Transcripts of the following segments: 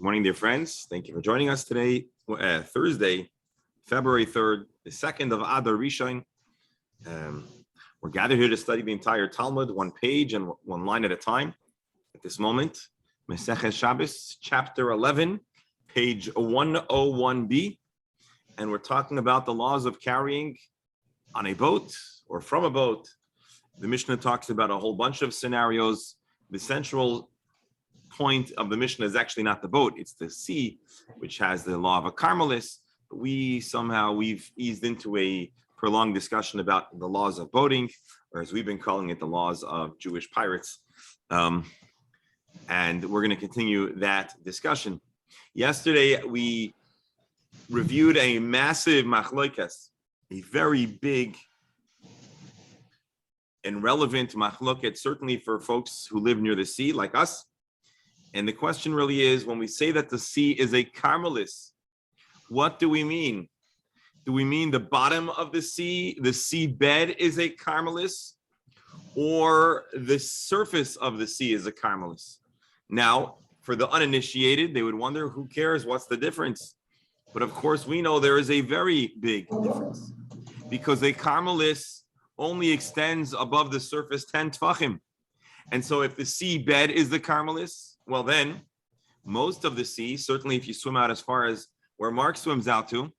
Good morning, dear friends. Thank you for joining us today, Thursday, February 3rd, the 2nd of Adar Rishon. We're gathered here to study the entire Talmud, one page and one line at a time. At this moment, Masechet Shabbos, chapter 11, page 101b. And we're talking about the laws of carrying on a boat or from a boat. The Mishnah talks about a whole bunch of scenarios. The central point of the Mishnah is actually not the boat, it's the sea, which has the law of a Carmelis. We've eased into a prolonged discussion about the laws of boating, or as we've been calling it, the laws of Jewish pirates. And we're going to continue that discussion. Yesterday, we reviewed a massive machlokas, a very big and relevant machloket, certainly for folks who live near the sea like us. And the question really is, when we say that the sea is a Carmelis, what do we mean? Do we mean the bottom of the seabed is a Carmelis, or the surface of the sea is a Carmelis? Now, for the uninitiated, they would wonder, who cares? What's the difference? But of course, we know there is a very big difference, because a Carmelis only extends above the surface 10 tfachim. And so if the seabed is the Carmelis, well then, most of the sea, certainly if you swim out as far as where Mark swims out to,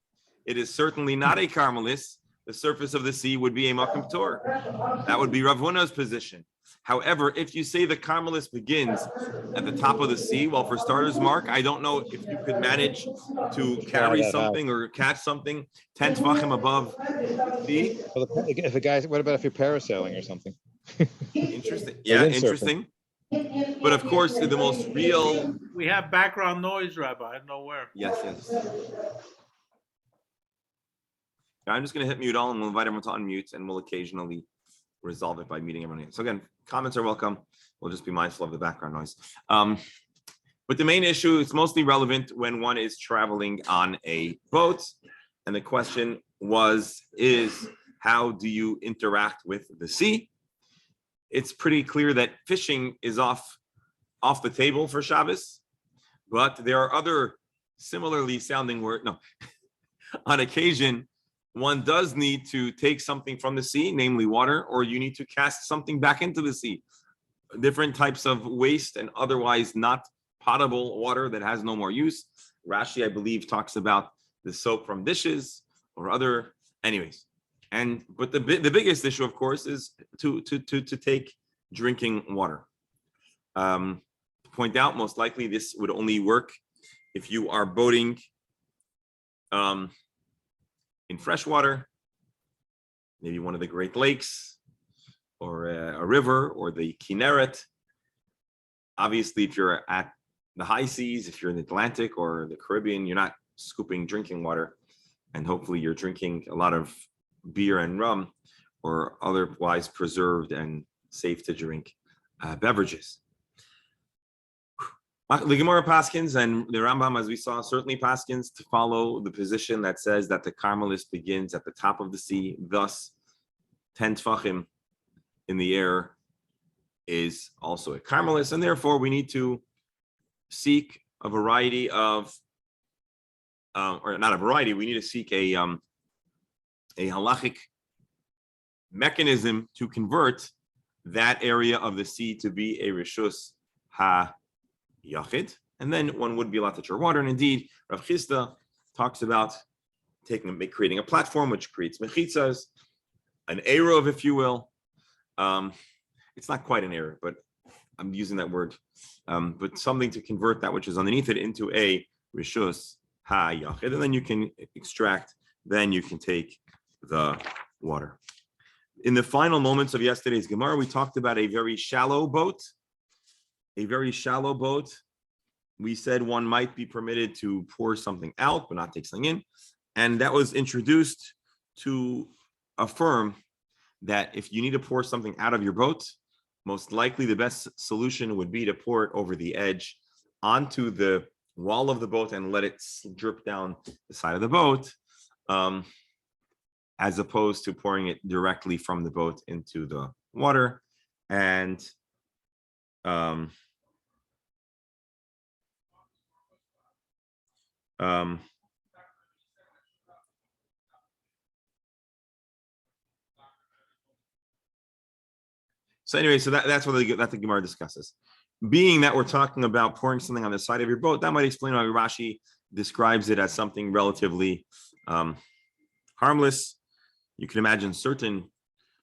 it is certainly not a Carmelis. The surface of the sea would be a Makom Tor. That would be Rav Huna's position. However, if you say the Carmelis begins at the top of the sea, well, for starters, Mark, I don't know if you could manage to carry something or catch something 10 tefachim above the sea. Well, if a guy, what about if you're parasailing or something? Interesting. Yeah, interesting. But of course, the most real... We have background noise, Rabbi. I don't know where. Yes. I'm just going to hit mute all, and we'll invite everyone to unmute, and we'll occasionally resolve it by muting everyone. So again, comments are welcome. We'll just be mindful of the background noise. But the main issue is mostly relevant when one is traveling on a boat. And the question is how do you interact with the sea? It's pretty clear that fishing is off the table for Shabbos, but there are other similarly sounding words. No, on occasion, one does need to take something from the sea, namely water, or you need to cast something back into the sea. Different types of waste and otherwise not potable water that has no more use. Rashi, I believe, talks about the soap from dishes or other, anyways. But the biggest issue, of course, is to take drinking water. To point out, most likely this would only work if you are boating in freshwater, maybe one of the Great Lakes, or a river, or the Kinneret. Obviously, if you're at the high seas, if you're in the Atlantic or the Caribbean, you're not scooping drinking water, and hopefully you're drinking a lot of beer and rum or otherwise preserved and safe to drink beverages. The Gemara paskins and the Rambam, as we saw, certainly paskins to follow the position that says that the Carmelis begins at the top of the sea, thus 10 tfachim in the air is also a Carmelis, and therefore we need to seek a variety of, or not a variety, we need to seek a halachic mechanism to convert that area of the sea to be a rishus ha-yachid, and then one would be allowed to draw water. And indeed, Rav Chisda talks about creating a platform which creates mechitzas, an eruv, if you will. It's not quite an eruv, but I'm using that word, but something to convert that which is underneath it into a rishus ha-yachid, and then you can extract, then you can take the water. In the final moments of yesterday's Gemara, we talked about a very shallow boat. We said one might be permitted to pour something out, but not take something in. And that was introduced to affirm that if you need to pour something out of your boat, most likely the best solution would be to pour it over the edge onto the wall of the boat and let it drip down the side of the boat, as opposed to pouring it directly from the boat into the water. And So anyway, so that's what the Gemara discusses. Being that we're talking about pouring something on the side of your boat, that might explain why Rashi describes it as something relatively harmless. You can imagine certain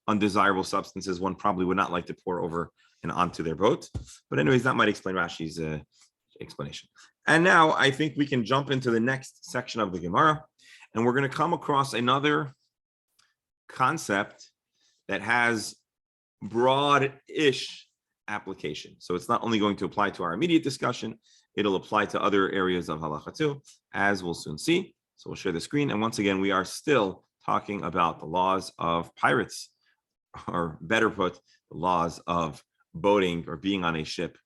undesirable substances one probably would not like to pour over and onto their boat. But anyways, that might explain Rashi's explanation. And now I think we can jump into the next section of the Gemara, and we're going to come across another concept that has broad-ish application. So it's not only going to apply to our immediate discussion, it'll apply to other areas of halacha too, as we'll soon see. So we'll share the screen. And once again, we are still talking about the laws of pirates, or better put, the laws of boating or being on a ship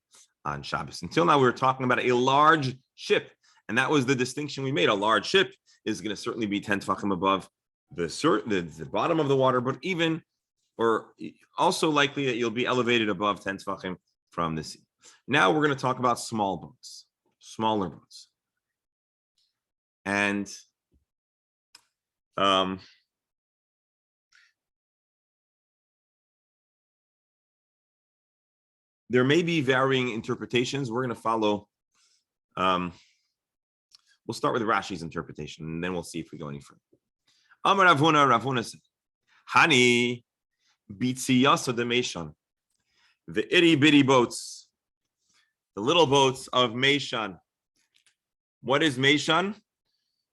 on Shabbos. Until now, we were talking about a large ship, and that was the distinction we made. A large ship is going to certainly be 10 tefachim above the bottom of the water, but even or also likely that you'll be elevated above 10 tefachim from the sea. Now we're going to talk about small boats, smaller boats. And there may be varying interpretations. We're going to follow, we'll start with Rashi's interpretation, and then we'll see if we go any further. Amar Ravuna said, Hani Bitziyasa de Meishan, the itty bitty boats, the little boats of Meishan. What is Meishan?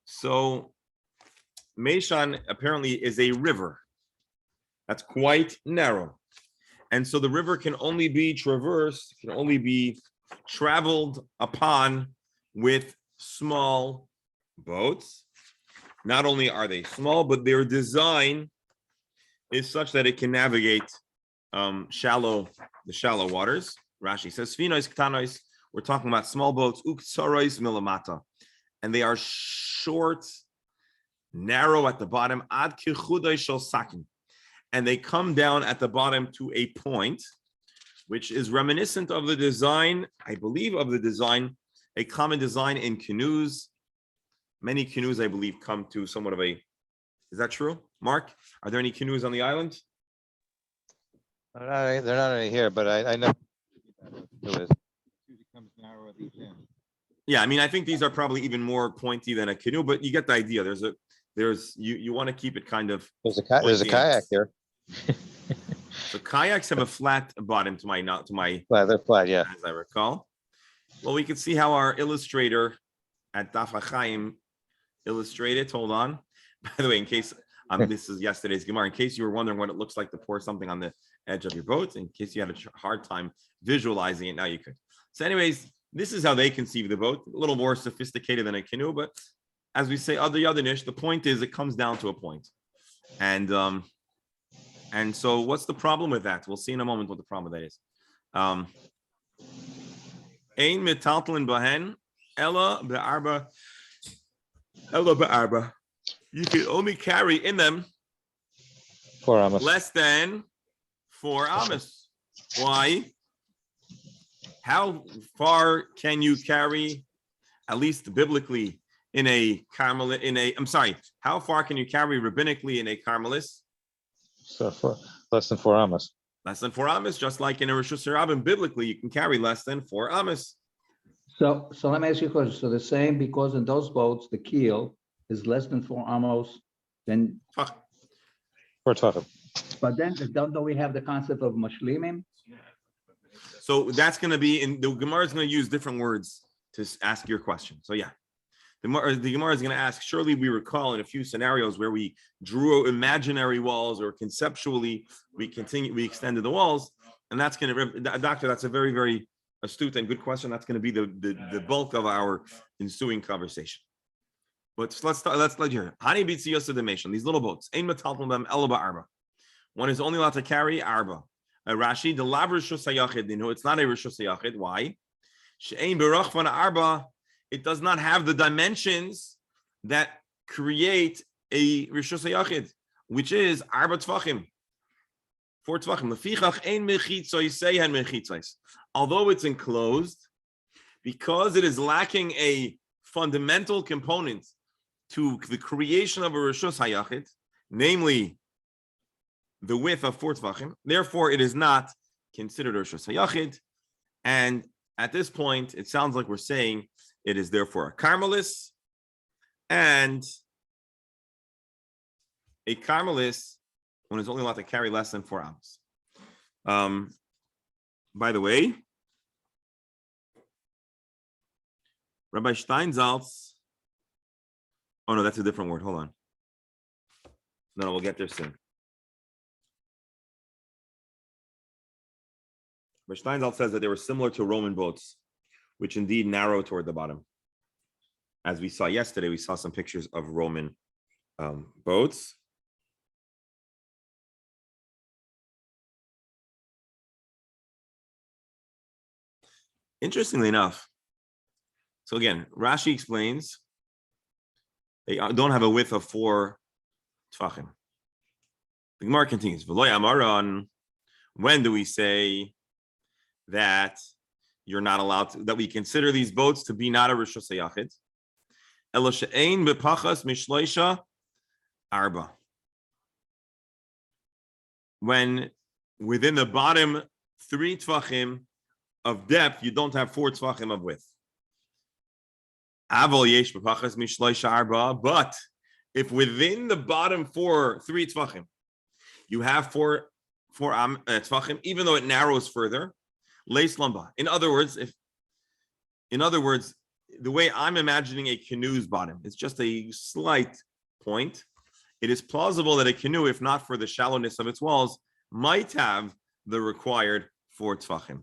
So Meishan apparently is a river that's quite narrow. And so the river can only be traversed, can only be traveled upon with small boats. Not only are they small, but their design is such that it can navigate the shallow waters. Rashi says, Sfinos Ktanois, we're talking about small boats, Uktsarois Milamata. And they are short, narrow at the bottom, Ad Kichudai Shel Sakin. And they come down at the bottom to a point, which is reminiscent of the design, I believe, a common design in canoes. Many canoes, I believe, come to somewhat of a, is that true? Mark, are there any canoes on the island? They're not any here, but I know it becomes narrow at each end. Yeah, I mean, I think these are probably even more pointy than a canoe, but you get the idea. You want to keep it kind of. There's a kayak here. So kayaks have a flat bottom to my. Flat, they're flat, yeah. As I recall. Well, we can see how our illustrator at Daf HaChaim illustrated. Hold on. By the way, in case this is yesterday's Gemara, in case you were wondering what it looks like to pour something on the edge of your boat, in case you had a hard time visualizing it, now you could. So anyways, this is how they conceive the boat, a little more sophisticated than a canoe, but as we say, other niche, the point is it comes down to a point. And so what's the problem with that? We'll see in a moment what the problem with that is. Ein metaltalin bahen ella be'arba. You can only carry in them 4 amos. less than 4 amos. Why? How far can you carry, at least biblically, in a Carmelit, how far can you carry rabbinically in a Carmelis? So for less than 4 amos. Less than 4 amos, just like in a Rosh Hashanah, biblically, you can carry less than 4 amos. So let me ask you a question. So the same, because in those boats, the keel is less than 4 amos, then, 4 tefachim. but then don't we have the concept of mashlimim? So that's going to be, in the Gemara is going to use different words to ask your question. So yeah, the Gemara is going to ask, surely we recall in a few scenarios where we drew imaginary walls or conceptually we extended the walls. And that's going to, doctor, that's a very, very astute and good question. That's going to be the bulk of our ensuing conversation. But let's hear. Hani Bitziyasa Demeshon, these little boats. Ein metaltalin them elba arba. One is only allowed to carry arba. Rashi, the lav rishus hayachid. It's not a rishus hayachid. Why? She'ein berach van arba. It does not have the dimensions that create a rishus hayachid, which is arba tefachim. 4 tefachim. Lefichach ein mechitzoy seihen mechitzos. Although it's enclosed, because it is lacking a fundamental component to the creation of a Rishus Hayachid, namely the width of 4 Tvachim. Therefore, it is not considered a Rishus Hayachid. And at this point, it sounds like we're saying it is therefore a Carmelis, and a Carmelis one is only allowed to carry less than 4 amos. By the way, Rabbi Steinsaltz, oh no, that's a different word. Hold on. No, we'll get there soon. Rabbi Steinsaltz says that they were similar to Roman boats, which indeed narrow toward the bottom. As we saw yesterday, we saw some pictures of Roman boats. Interestingly enough, so again, Rashi explains they don't have a width of 4 Tvachim. The Gemara continues, V'lo yamaran, when do we say that you're not allowed to, that we consider these boats to be not a Rishus Hayachid? Elo she'ein b'pachas mishloisha arba. When within the bottom 3 Tvachim of depth, you don't have 4 Tvachim of width. Avol yesh b'pachas mishloisha arba, but if within the bottom 3 Tvachim, you have 4 Tvachim, even though it narrows further, leis lamba. In other words, the way I'm imagining a canoe's bottom, it's just a slight point. It is plausible that a canoe, if not for the shallowness of its walls, might have the required 4 Tvachim.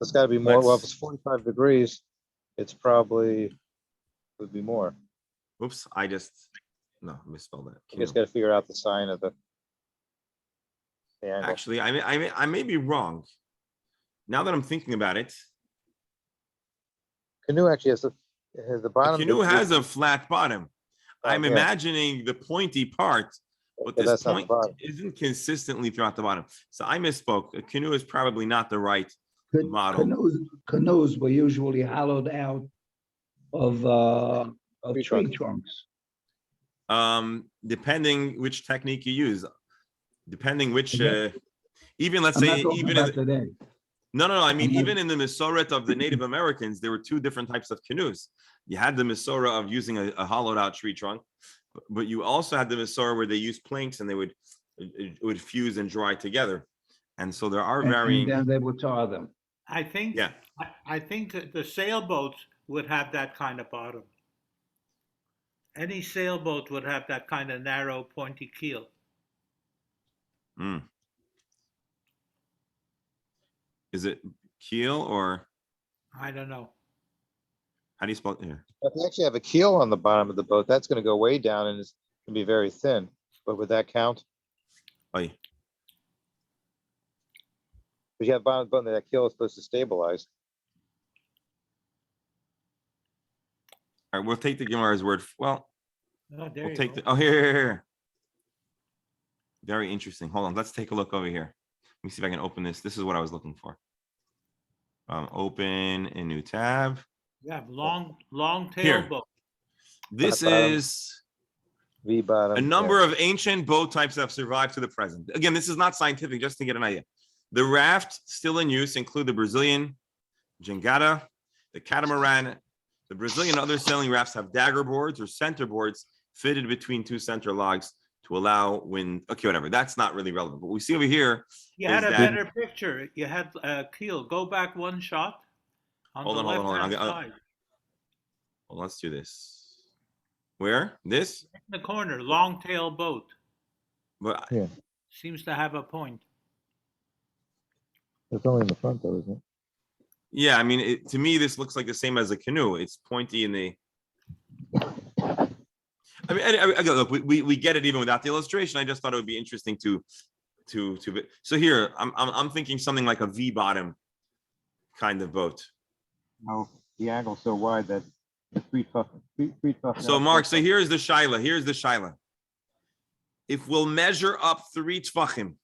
It's got to be more. Well, if it's 45 degrees, it's probably would be more. Oops, misspelled that. You just got to figure out the sign of the angle. Actually, I may be wrong. Now that I'm thinking about it, Canoe actually has the bottom. a canoe has a flat bottom. I'm yeah. imagining the pointy part, but Yeah, this that's not the point bottom. isn't consistently throughout the bottom. So I misspoke. A canoe is probably not the right model. Canoes were usually hollowed out of tree trunks. Depending which technique you use, depending which, Okay. even let's I'm not say, talking even about today. no, I mean, I'm not- even in the Masoret of the Native Americans, there were 2 different types of canoes. You had the Masorah of using a hollowed out tree trunk, but you also had the Masorah where they used planks and it would fuse and dry together. And so there are varying. And then they would tar them. I think, Yeah. I think that the sailboats would have that kind of bottom. Any sailboat would have that kind of narrow, pointy keel. Is it keel or I don't know. how do you spell it here? If you actually have a keel on the bottom of the boat, that's going to go way down and it's going to be very thin. But would that count? Oh, yeah. Because you have bottom of the boat and that keel is supposed to stabilize. All right, we'll take the Gemara's word. Well, Oh, there we'll you take go. here. Very interesting. Hold on. Let's take a look over here. Let me see if I can open this. This is what I was looking for. Open a new tab. You have long tail Here. boat. This Bottom. is V bottom. a number of ancient boat types that have survived to the present. Again, this is not scientific, just to get an idea. The raft still in use include the Brazilian jangada, the catamaran. The Brazilian and other sailing rafts have dagger boards or center boards fitted between 2 center logs to allow wind. Okay, whatever. That's not really relevant. But we see over here. You had is a that- better picture. You had a keel. Go back 1 shot on Hold the on, hold on, hold on. left-hand side. Well, let's do this. Where? This? In the corner, long tail boat. But Yeah. Seems to have a point. It's only in the front though, isn't it? yeah, I mean, to me, this looks like the same as a canoe. It's pointy in the. I mean, look, we get it even without the illustration. I just thought it would be interesting to. So here, I'm thinking something like a V bottom kind of boat. No, the angle's so wide that the 3 Tvachim. So Mark, so here's the shaila. If we'll measure up 3 Tvachim,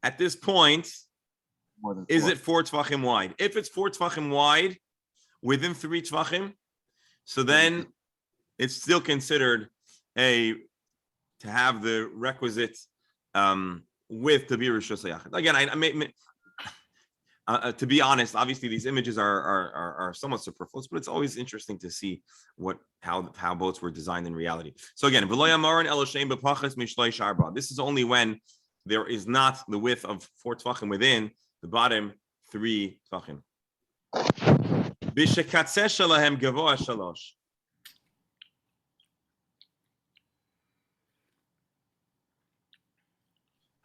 at this point, is it 4 Tvachim wide? If it's 4 Tvachim wide, within 3 Tvachim, So then it's still considered to have the requisite width to be Rishus Hayachid. Again, I may to be honest, obviously these images are somewhat superfluous, but it's always interesting to see how boats were designed in reality. So again, this is only when there is not the width of 4 tefachim within the bottom 3 tefachim.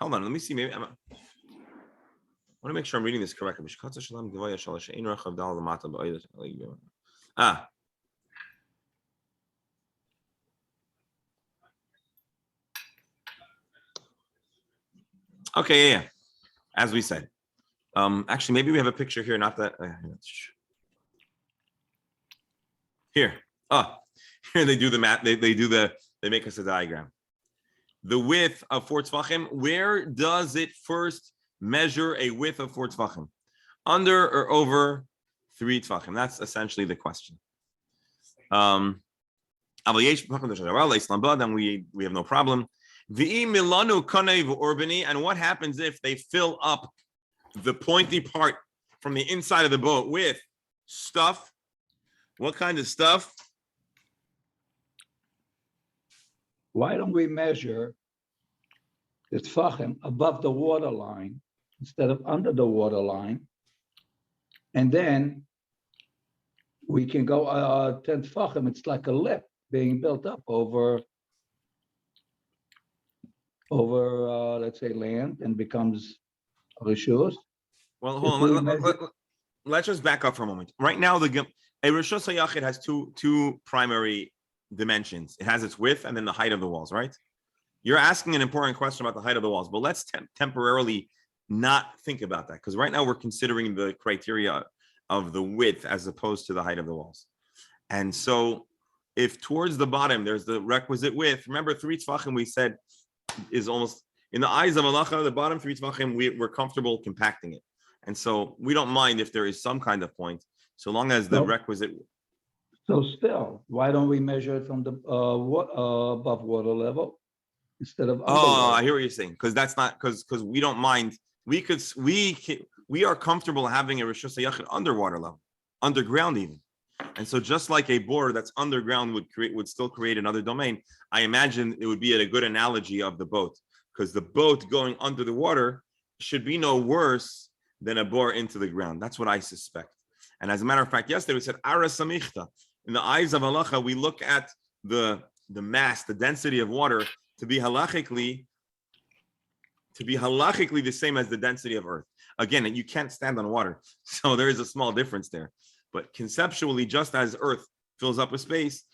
Hold on, let me see. Maybe I want to make sure I'm reading this correctly. Okay, yeah. As we said. Actually, maybe we have a picture here, not that. Here. Here they do the math. They make us a diagram. The width of 4 tefachim, where does it first measure a width of 4 tefachim? Under or over 3 tefachim? That's essentially the question. Then we have no problem. And what happens if they fill up the pointy part from the inside of the boat with stuff? What kind of stuff? Why don't we measure the tefachim above the water line instead of under the water line? And then we can go 10 tefachim. It's like a lip being built up over let's say land, and becomes rishus. Well, hold on. Let's just back up for a moment. Right now, a Rishus HaYachid has two primary dimensions. It has its width and then the height of the walls, right? You're asking an important question about the height of the walls, but let's temporarily not think about that, because right now we're considering the criteria of the width as opposed to the height of the walls. And so if towards the bottom there's the requisite width, remember 3 tefachim we said is almost, in the eyes of halacha, the bottom 3 tefachim, we're comfortable compacting it. And so we don't mind if there is some kind of point, so long as the requisite. So still, why don't we measure it from the above water level instead of underwater? I hear what you're saying, because that's not, because we don't mind. We are comfortable having a Rishus HaYachid underwater level, underground even. And so just like a bore that's underground would still create another domain, I imagine it would be a good analogy of the boat, because the boat going under the water should be no worse than a bore into the ground. That's what I suspect. And as a matter of fact, yesterday we said Ara Samichta. In the eyes of halacha, we look at the mass, the density of water, to be halachically the same as the density of earth. Again, you can't stand on water, so there is a small difference there. But conceptually, just as earth fills up with space,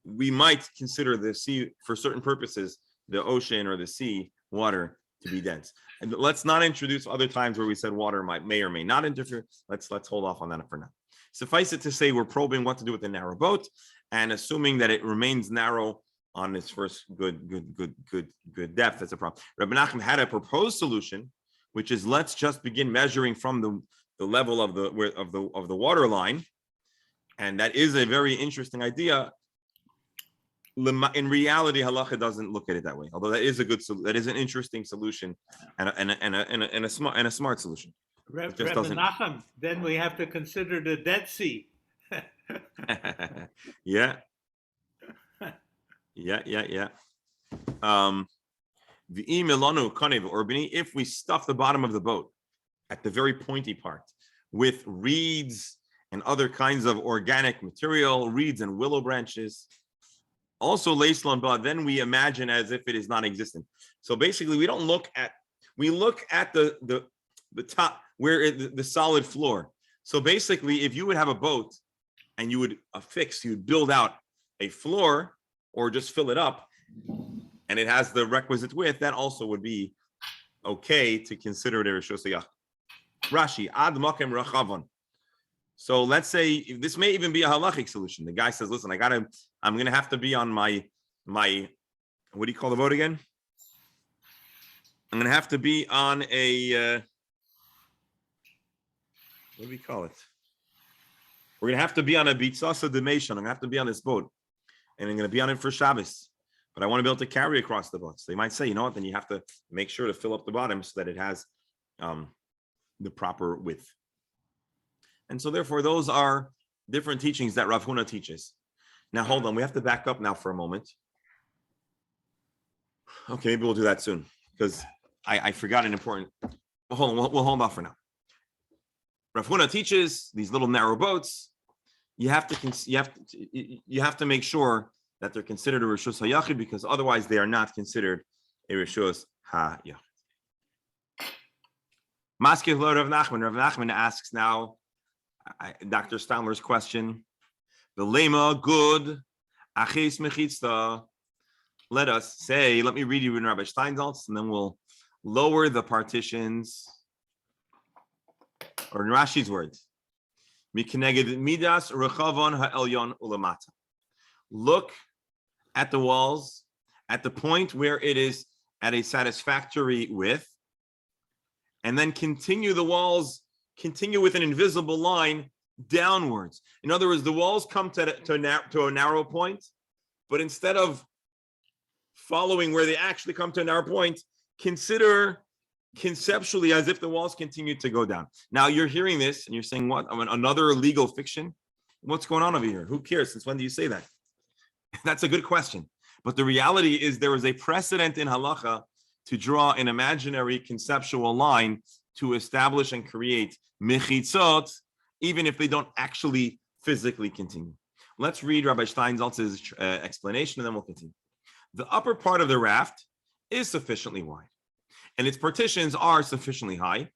we might consider the sea, for certain purposes, the ocean or the sea water to be dense. And let's not introduce other times where we said water may or may not interfere. Let's hold off on that for now. Suffice it to say, we're probing what to do with the narrow boat, and assuming that it remains narrow on its first good depth. That's a problem. Rabbi Nachum had a proposed solution, which is let's just begin measuring from the level of the water line, and that is a very interesting idea. In reality, halacha doesn't look at it that way. Although that is an interesting solution and a smart solution. Rabbi Nachum, then we have to consider the Dead Sea. Yeah. If we stuff the bottom of the boat at the very pointy part with reeds and other kinds of organic material, reeds and willow branches, also lacelon blood, then we imagine as if it is non-existent. So basically, we look at the top, where the solid floor. So basically, if you would have a boat and you would you'd build out a floor or just fill it up, and it has the requisite width, that also would be okay to consider it a Rishus HaYachid. Rashi, ad makem rachavon. So let's say this may even be a halachic solution. The guy says, listen, I'm gonna have to be on my what do you call the boat again? I'm gonna have to be on a what do we call it? We're gonna have to be on a bitzasa demation. I'm gonna have to be on this boat, and I'm gonna be on it for Shabbos. But I want to be able to carry across the boat. So they might say, you know what? Then you have to make sure to fill up the bottom so that it has the proper width. And so therefore, those are different teachings that Rav Huna teaches. Now, hold on. We have to back up now for a moment. Okay, maybe we'll do that soon because I forgot an important. Well, hold on. We'll hold off for now. Rav Huna teaches these little narrow boats. You have to make sure that they're considered a reshus hayachid because otherwise they are not considered a reshus hayachid. Maskeh lo Rav Nachman. Rav Nachman asks now, Dr. Steinler's question. The lema good aches mechitzta. Let me read you in Rabbi Steinsaltz, and then we'll lower the partitions. Or in Rashi's words, mikeneged midas rechavon ha'elyon ulamata. Look at the walls at the point where it is at a satisfactory width, and then continue with an invisible line downwards. In other words, the walls come to a narrow point, but instead of following where they actually come to a narrow point, consider conceptually as if the walls continue to go down. Now you're hearing this and you're saying, what? Another legal fiction? What's going on over here? Who cares? Since when do you say that? That's a good question. But the reality is there is a precedent in halacha to draw an imaginary conceptual line to establish and create mechitzot, even if they don't actually physically continue. Let's read Rabbi Steinsaltz's explanation and then we'll continue. The upper part of the raft is sufficiently wide and its partitions are sufficiently high.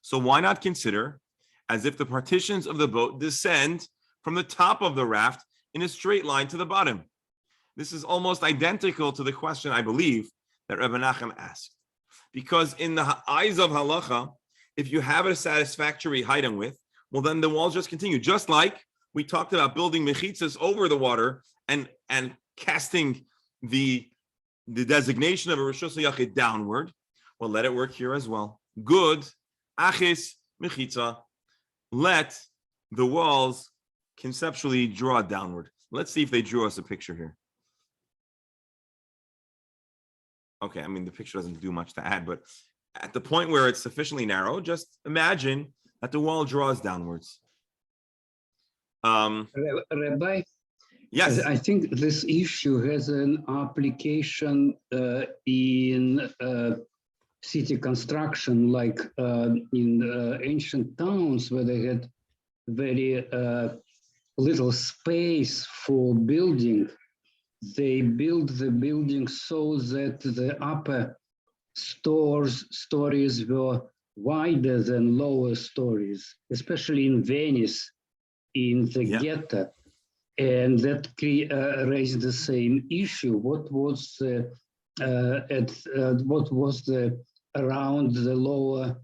So why not consider as if the partitions of the boat descend from the top of the raft in a straight line to the bottom? This is almost identical to the question, I believe, that Rebbe Nachum asked. Because in the eyes of halacha, if you have a satisfactory height and width, well, then the walls just continue. Just like we talked about building mechitzas over the water and casting the designation of a reshus hayachid downward. Well, let it work here as well. Good, achis mechitza. Let the walls conceptually draw downward. Let's see if they drew us a picture here. Okay, I mean, the picture doesn't do much to add, but at the point where it's sufficiently narrow, just imagine that the wall draws downwards. Rabbi, Yes. I think this issue has an application in city construction, like in ancient towns where they had very little space for building. They built the building so that the upper stories were wider than lower stories, especially in Venice, in the ghetto. And that raised the same issue. What was around the lower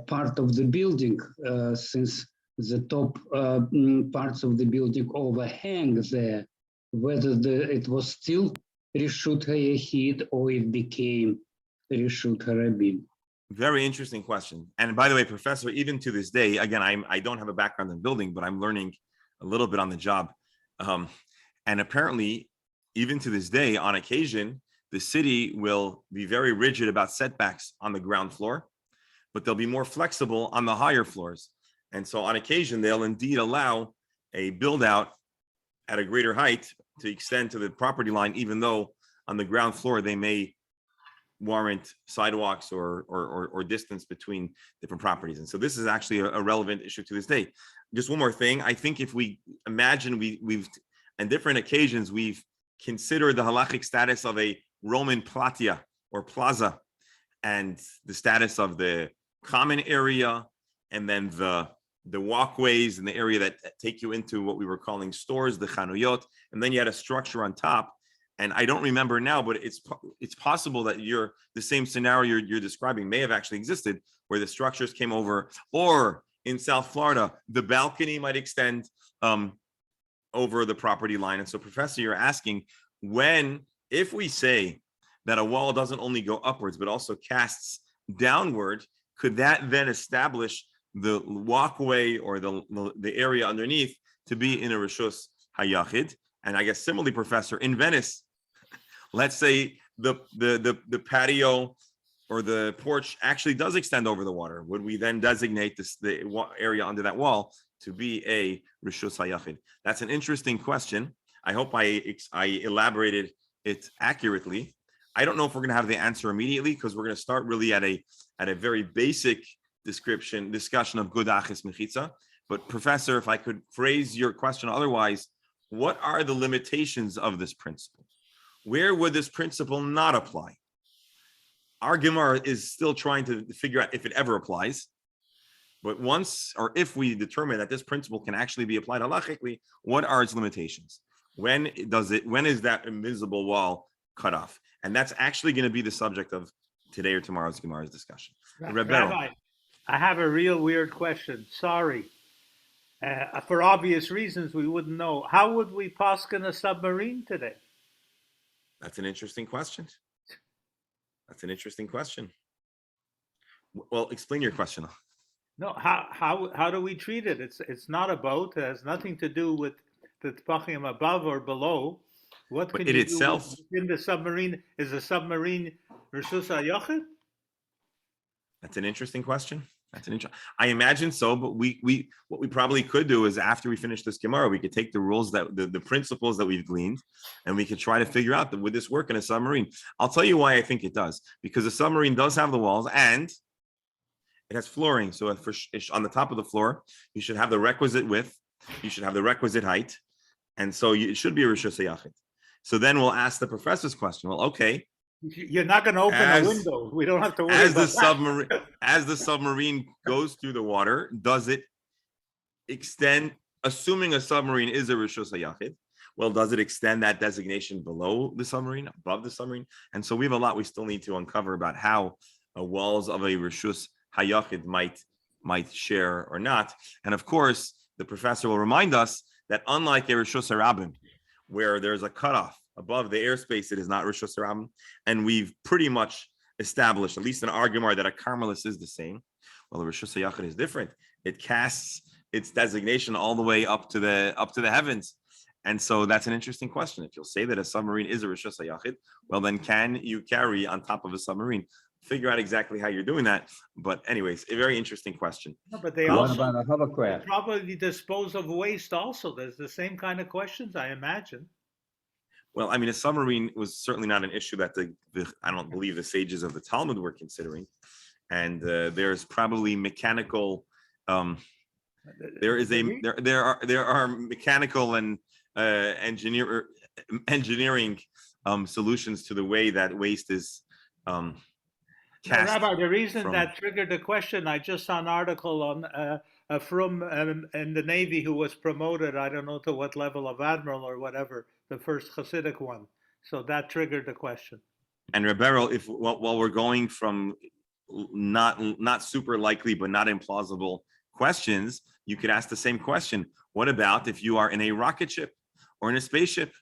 part of the building, since the top parts of the building overhang there, whether it was still Reshut HaYachid or it became Reshut HaRabim. Very interesting question. And by the way, Professor, even to this day, again, I don't have a background in building, but I'm learning a little bit on the job. And apparently, even to this day, on occasion, the city will be very rigid about setbacks on the ground floor, but they'll be more flexible on the higher floors. And so on occasion, they'll indeed allow a build out at a greater height to extend to the property line, even though on the ground floor, they may warrant sidewalks or distance between different properties. And so this is actually a relevant issue to this day. Just one more thing. I think if we imagine we've on different occasions, we've considered the halachic status of a Roman platia or plaza and the status of the common area and then the walkways and the area that take you into what we were calling stores, the chanuyot, and then you had a structure on top. And I don't remember now, but it's possible that the same scenario you're describing may have actually existed, where the structures came over, or in South Florida, the balcony might extend over the property line. And so, Professor, you're asking if we say that a wall doesn't only go upwards, but also casts downward, could that then establish the walkway or the area underneath to be in a Rishus Hayachid. And I guess similarly, Professor, in Venice, let's say the patio or the porch actually does extend over the water. Would we then designate the area under that wall to be a Rishus Hayachid? That's an interesting question. I hope I elaborated it accurately. I don't know if we're going to have the answer immediately, because we're going to start really at a very basic discussion of Gudachis Mechitza. But Professor, if I could phrase your question otherwise, what are the limitations of this principle? Where would this principle not apply? Our Gemara is still trying to figure out if it ever applies. But once, or if we determine that this principle can actually be applied halachically, what are its limitations? When is that invisible wall cut off? And that's actually going to be the subject of today or tomorrow's Gemara's discussion. Rabbi, I have a real weird question. Sorry. For obvious reasons, we wouldn't know. How would we paskin a submarine today? That's an interesting question. Well, explain your question. No, how do we treat it? It's not a boat. It has nothing to do with the tpachim above or below. What can it you itself do in the submarine? Is a submarine Rishus HaYachid? That's an interesting question. I imagine so, but what we probably could do is, after we finish this Gemara, we could take the rules that the principles that we've gleaned, and we could try to figure out would this work in a submarine. I'll tell you why I think it does. Because a submarine does have the walls and it has flooring. So on the top of the floor, you should have the requisite width, you should have the requisite height, and so it should be a Rishus HaYachid. So then we'll ask the professor's question. Well, okay. You're not going to open a window. We don't have to worry about that. As the submarine goes through the water, does it extend, assuming a submarine is a Rishus HaYachid, well, does it extend that designation below the submarine, above the submarine? And so we have a lot we still need to uncover about how walls of a Rishus HaYachid might share or not. And of course, the professor will remind us that unlike a Rishus HaRabim, where there's a cutoff above the airspace, it is not Rishus HaRabim. And we've pretty much established, at least in our Gemara, that a Carmelis is the same. Well, the Rishus HaYachid is different. It casts its designation all the way up to the heavens. And so that's an interesting question. If you'll say that a submarine is a Rishus HaYachid, well, then can you carry on top of a submarine? Figure out exactly how you're doing that. But anyways, a very interesting question. No, but they What also about a hovercraft? probably dispose of waste also. There's the same kind of questions, I imagine. Well, I mean, a submarine was certainly not an issue that I don't believe the sages of the Talmud were considering. And there's probably mechanical. There are mechanical and engineering solutions to the way that waste is cast. Rabbi, the reason that triggered the question, I just saw an article on from in the Navy who was promoted, I don't know to what level of admiral or whatever, the first Hasidic one. So that triggered the question. And Rebero, while we're going from not super likely but not implausible questions, you could ask the same question. What about if you are in a rocket ship or in a spaceship?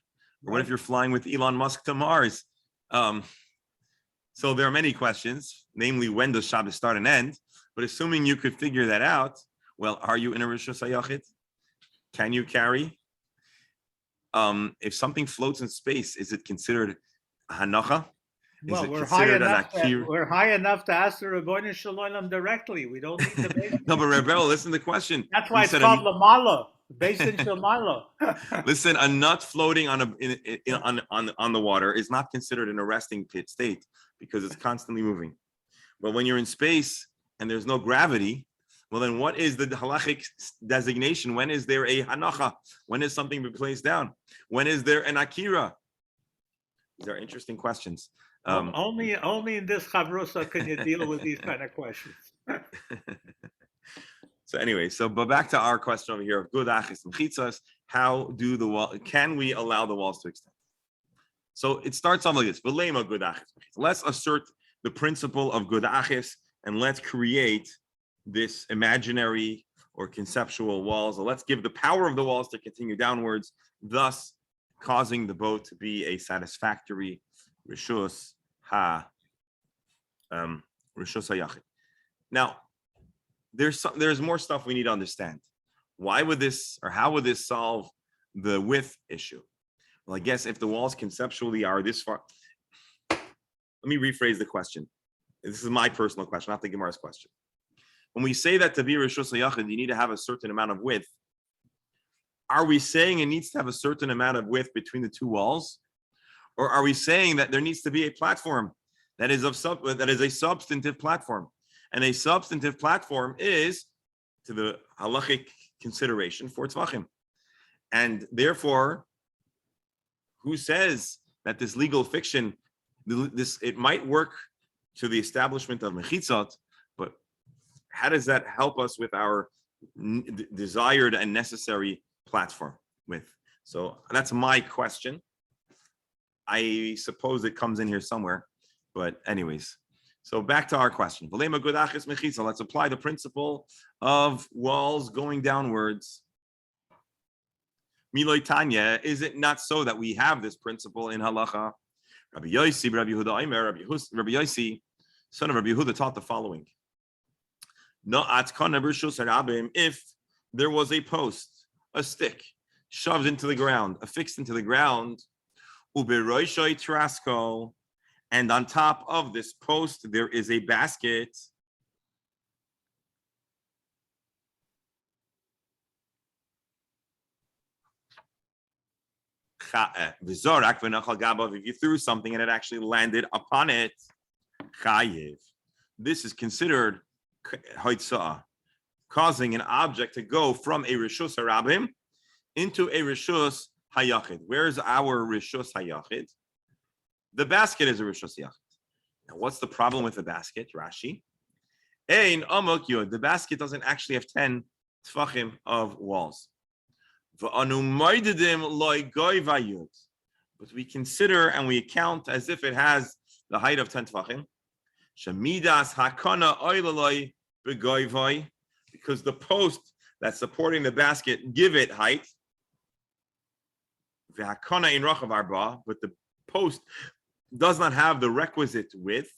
Or what if you're flying with Elon Musk to Mars? So there are many questions, namely, when does Shabbos start and end? But assuming you could figure that out, well, are you in a Rishus HaYachid? Can you carry? If something floats in space, is it considered hanacha? Well, we're high enough to ask the Rebbeinu Shalom directly. We don't need to. No, but Rebbe, listen to the question. That's why it's called Lamala, based in Shalmala. Listen, a nut floating on the water is not considered in a resting pit state because it's constantly moving. But when you're in space and there's no gravity, well, then what is the halachic designation? When is there a hanacha? When is something be placed down? When is there an akira? These are interesting questions. Only in this chavrusa can you deal with these kind of questions. So anyway, but back to our question over here of gudachis and chitzas. How do the wall? Can we allow the walls to extend? So it starts off like this: V'lema gudachis. Let's assert the principle of gudachis and let's create this imaginary or conceptual walls. Let's give the power of the walls to continue downwards, thus causing the boat to be a satisfactory Rishus HaYachid. Now, there's more stuff we need to understand. Why would this, or how would this solve the width issue? Well, I guess if the walls conceptually are this far, let me rephrase the question. This is my personal question, not the Gemara's question. When we say that to be Rishus HaYachid, you need to have a certain amount of width. Are we saying it needs to have a certain amount of width between the two walls? Or are we saying that there needs to be a platform that is a substantive platform? And a substantive platform is to the halachic consideration for tzvachim. And therefore, who says that this legal fiction, it might work to the establishment of mechitzot, but how does that help us with our desired and necessary platform width? So that's my question. I suppose it comes in here somewhere, but anyways. So back to our question. Let's apply the principle of walls going downwards. Miloi Tanya, is it not so that we have this principle in halacha? Rabbi Yossi, Rabbi Yossi, son of Rabbi Yehuda, taught the following. If there was a post, a stick, shoved into the ground, affixed into the ground, and on top of this post, there is a basket. If you threw something and it actually landed upon it, this is considered causing an object to go from a rishus harabim into a rishus hayachid. Where's our rishus hayachid? The basket is a rishus hayachid. Now, what's the problem with the basket, Rashi? Ein amok yod. The basket doesn't actually have 10 tfachim of walls. But we consider and we count as if it has the height of 10 tfachim. Shemidas hakana oilaloi begoivai, because the post that's supporting the basket give it height. V'hakana in rachav arba, but the post does not have the requisite width.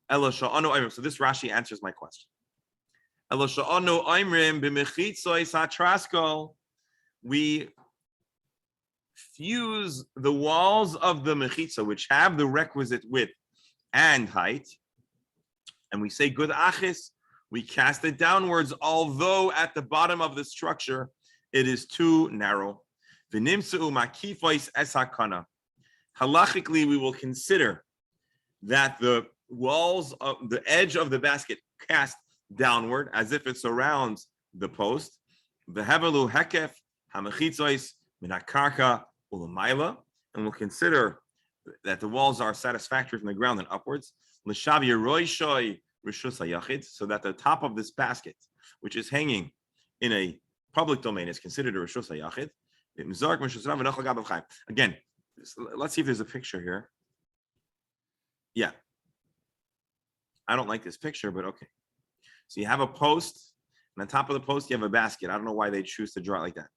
Elo sha'anu imrim. So this Rashi answers my question. Elo sha'anu imrim b'mechitzois hatraskol. We fuse the walls of the mechitza, which have the requisite width and height, and we say good achis, we cast it downwards, although at the bottom of the structure it is too narrow. Halachically, we will consider that the walls of the edge of the basket cast downward as if it surrounds the post. The hevelu hekef hamechitzois minakarka ulamayla, and we'll consider that the walls are satisfactory from the ground and upwards. L'shavi roishoi rishus hayachid, so that the top of this basket, which is hanging in a public domain, is considered a rishus hayachid. Again, let's see if there's a picture here. Yeah, I don't like this picture, but okay. So you have a post, and on top of the post you have a basket. I don't know why they choose to draw it like that.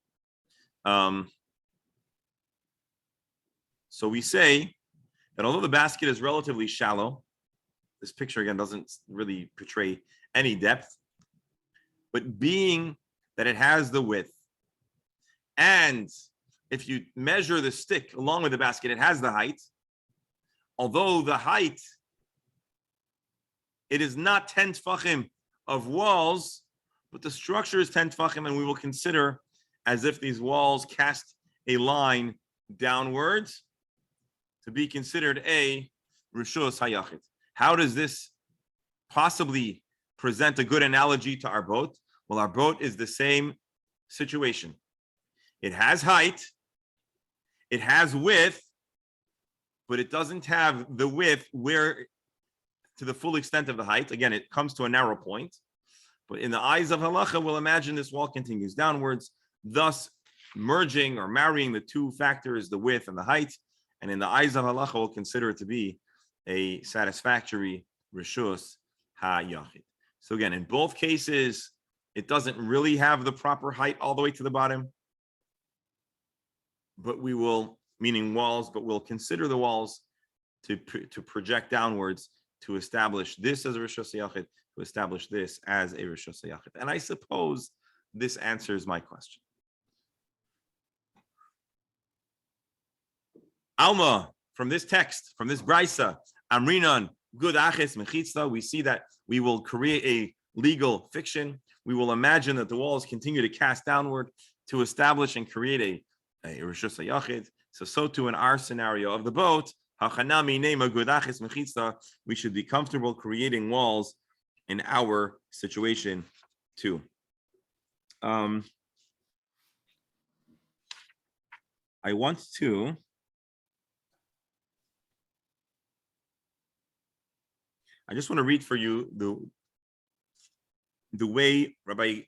So we say that although the basket is relatively shallow, this picture again doesn't really portray any depth, but being that it has the width, and if you measure the stick along with the basket, it has the height. Although the height, it is not 10 tfachim of walls, but the structure is 10 tfachim, and we will consider as if these walls cast a line downwards to be considered a rishus hayachid. How does this possibly present a good analogy to our boat? Well, our boat is the same situation. It has height, it has width, but it doesn't have the width where to the full extent of the height. Again, it comes to a narrow point. But in the eyes of halacha, we'll imagine this wall continues downwards, thus merging or marrying the two factors, the width and the height. And in the eyes of halacha, we'll consider it to be a satisfactory rishus hayachid. So again, in both cases, it doesn't really have the proper height all the way to the bottom, but we will, meaning walls, but we'll consider the walls to project downwards to establish this as a rishus hayachid, to establish this as a rishus hayachid. And I suppose this answers my question. Alma, from this text, from this brisa, Amrinan, good aches mechitza, we see that we will create a legal fiction. We will imagine that the walls continue to cast downward to establish and create a rishus hayachid. So too in our scenario of the boat, hachanami nema good aches mechitza, we should be comfortable creating walls in our situation too. I want to I just want to read for you the way the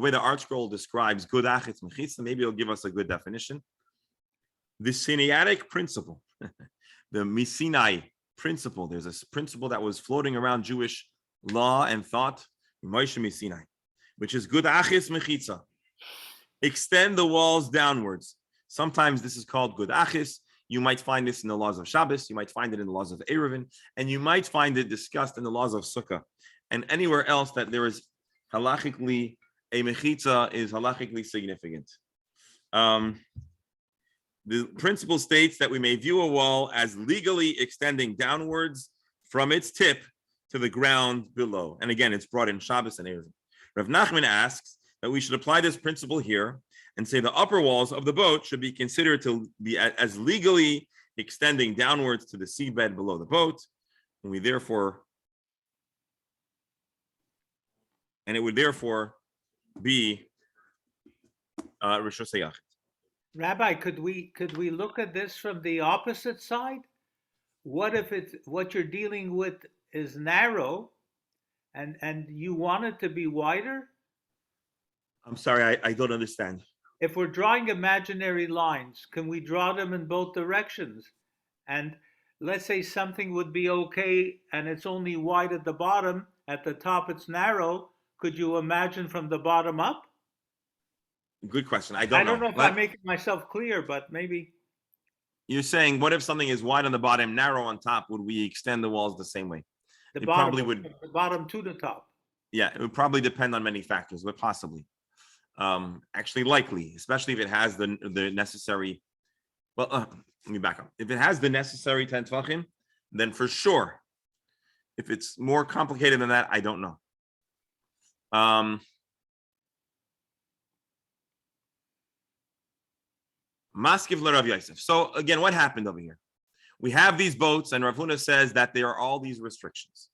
way the Art Scroll describes good achitz mechitza. Maybe it'll give us a good definition. The Sinaitic principle, the Misinai principle. There's a principle that was floating around Jewish law and thought, Moshe Misinai, which is good achitz mechitza. Extend the walls downwards. Sometimes this is called good achis. You might find this in the laws of Shabbos. You might find it in the laws of Eruvin, and you might find it discussed in the laws of Sukkah, and anywhere else that there is halachically a mechitza is halachically significant. The principle states that we may view a wall as legally extending downwards from its tip to the ground below. And again, it's brought in Shabbos and Eruvin. Rav Nachman asks that we should apply this principle here and say the upper walls of the boat should be considered to be as legally extending downwards to the seabed below the boat, and it would therefore be rishus hayachid. Rabbi, could we look at this from the opposite side? What if what you're dealing with is narrow, and you want it to be wider? I'm sorry, I don't understand. If we're drawing imaginary lines, can we draw them in both directions? And let's say something would be okay and it's only wide at the bottom, at the top it's narrow. Could you imagine from the bottom up? Good question. I don't don't know if I'm making myself clear, but maybe. You're saying, what if something is wide on the bottom, narrow on top? Would we extend the walls the same way? The bottom to the top. Yeah, it would probably depend on many factors, but possibly. Actually likely, especially if it has the necessary. Well, let me back up. If it has the necessary 10 tvachim, then for sure. If it's more complicated than that, I don't know. Maskiv le Rav Yosef. So again, what happened over here? We have these boats, and Rav Huna says that there are all these restrictions.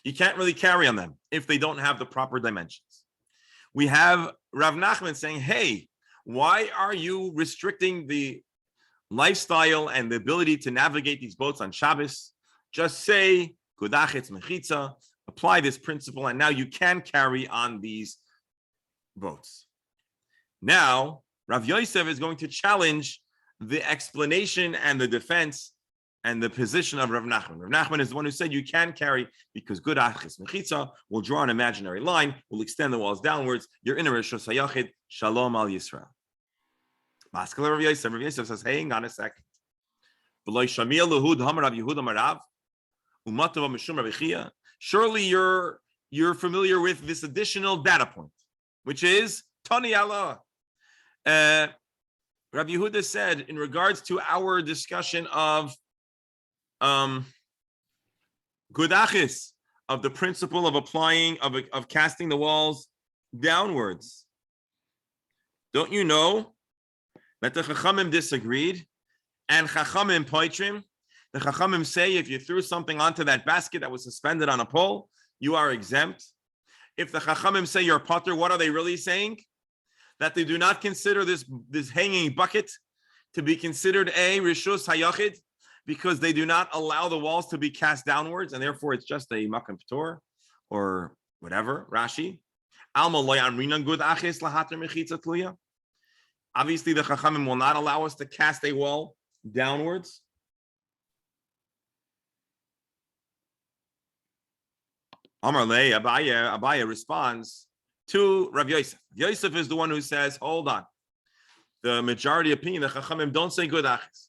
You can't really carry on them if they don't have the proper dimensions. We have Rav Nachman saying, hey, why are you restricting the lifestyle and the ability to navigate these boats on Shabbos? Just say, Kudachetz Mechitza, apply this principle, and now you can carry on these boats. Now, Rav Yosef is going to challenge the explanation and the defense and the position of Rav Nachman. Rav Nachman is the one who said you can carry because good achis mechitza will draw an imaginary line, will extend the walls downwards. You're in a rishus hayachid. Shalom al Yisrael. Maskal Rav Yosef. Rav Yosef says, hang on a second. Surely you're familiar with this additional data point, which is Tani Allah. Rabbi Yehuda said in regards to our discussion of Gudachis, of the principle of applying, of casting the walls downwards. Don't you know that the Chachamim disagreed? And Chachamim poitrim, the Chachamim say if you threw something onto that basket that was suspended on a pole, you are exempt. If the Chachamim say you're potter, what are they really saying? That they do not consider this hanging bucket to be considered a rishus hayachid, because they do not allow the walls to be cast downwards, and therefore it's just a makam p'tor or whatever. Rashi, alma lo yamrinan gud achis lahater mechitza tluya. Obviously, the Chachamim will not allow us to cast a wall downwards. Amar le Abaya responds to Rav Yosef. Yosef is the one who says, hold on. The majority opinion, the Chachamim don't say good achis.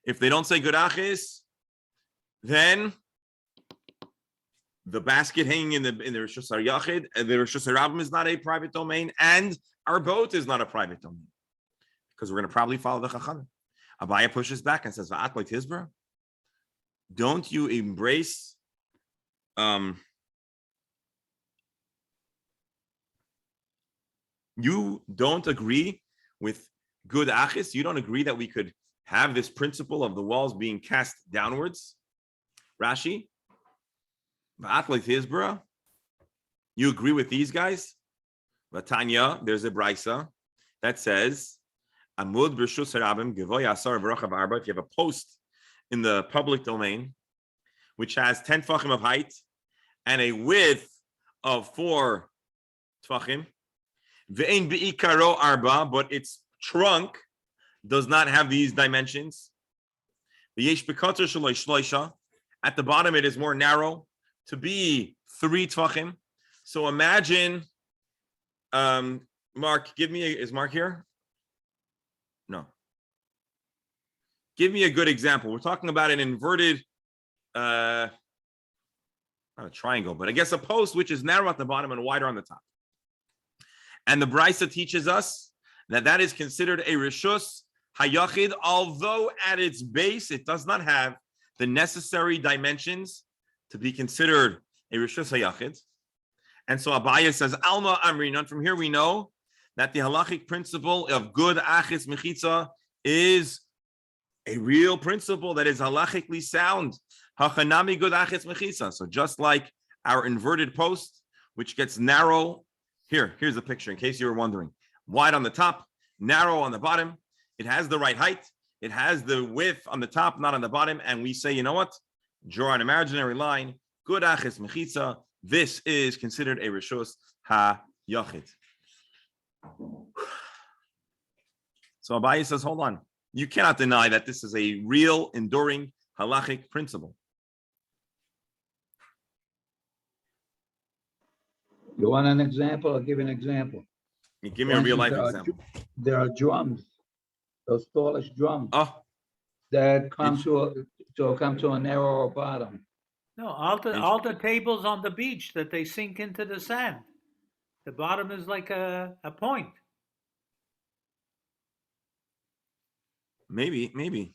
If they don't say good achis, then the basket hanging in the Rishus HaYachid, and the Rishus HaRabim is not a private domain, and our boat is not a private domain, because we're going to probably follow the Chachamim. Abaya pushes back and says, "Va'at lo tizbra." Don't you embrace you don't agree with good achis? You don't agree that we could have this principle of the walls being cast downwards? Rashi, you agree with these guys? Vatanya, there's a brisa that says, Amud b'rshus harabim givoy asar v'rochav arba. If you have a post in the public domain, which has 10 tfachim of height and a width of 4 tfachim, ve'ein bi'ikaro arba, but its trunk does not have these dimensions. V'yesh b'kater shaloi shloisha. At the bottom, it is more narrow to be 3 tfachim. So imagine, Mark, is Mark here? No. Give me a good example. We're talking about an inverted, not a triangle, but I guess a post which is narrow at the bottom and wider on the top. And the Brisa teaches us that that is considered a Rishus HaYachid, although at its base, it does not have the necessary dimensions to be considered a Rishus HaYachid. And so Abaya says, Alma Amrinan. From here we know that the halachic principle of good achis mechitza is a real principle that is halachically sound. Hachanami good achis mechitza. So just like our inverted post, which gets narrow, here's the picture in case you were wondering. Wide on the top, narrow on the bottom. It has the right height. It has the width on the top, not on the bottom. And we say, you know what? Draw an imaginary line. Good achis mechitza. This is considered a Rishus HaYachid. So Abaye says, hold on. You cannot deny that this is a real, enduring, halachic principle. You want an example? I'll give you an example. You give me a real life example. There are drums, those tallish drums Oh, that come to a narrower bottom. No, all the tables on the beach that they sink into the sand. The bottom is like a point. maybe.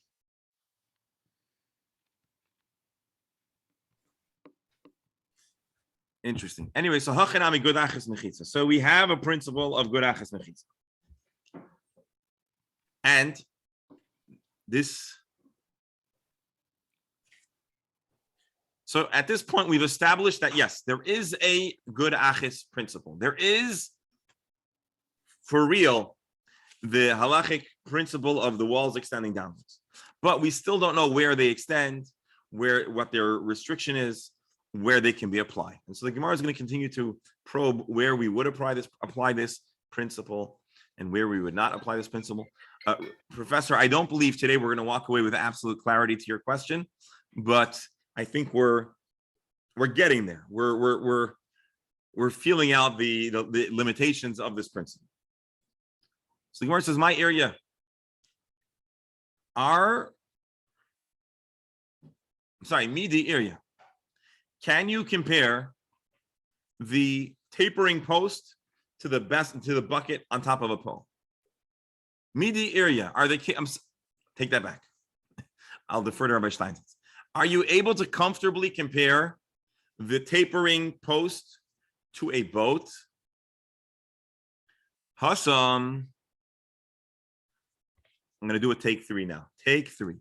Interesting. Anyway, so hachanami good achis mechitza. So we have a principle of good achis mechitza. And this. So at this point, we've established that, yes, there is a good achis principle. There is, for real, the halachic principle of the walls extending downwards. But we still don't know where they extend, what their restriction is, where they can be applied. And so the Gemara is going to continue to probe where we would apply this principle and where we would not apply this principle. Professor, I don't believe today we're going to walk away with absolute clarity to your question, but I think we're getting there. We're feeling out the limitations of this principle. So the Gemara says, my area midi area. Can you compare the tapering post to the bucket on top of a pole? Midi area. Take that back. I'll defer to Rabbi Steinitz. Are you able to comfortably compare the tapering post to a boat? Hassam. I'm going to do a take 3 now. Take 3.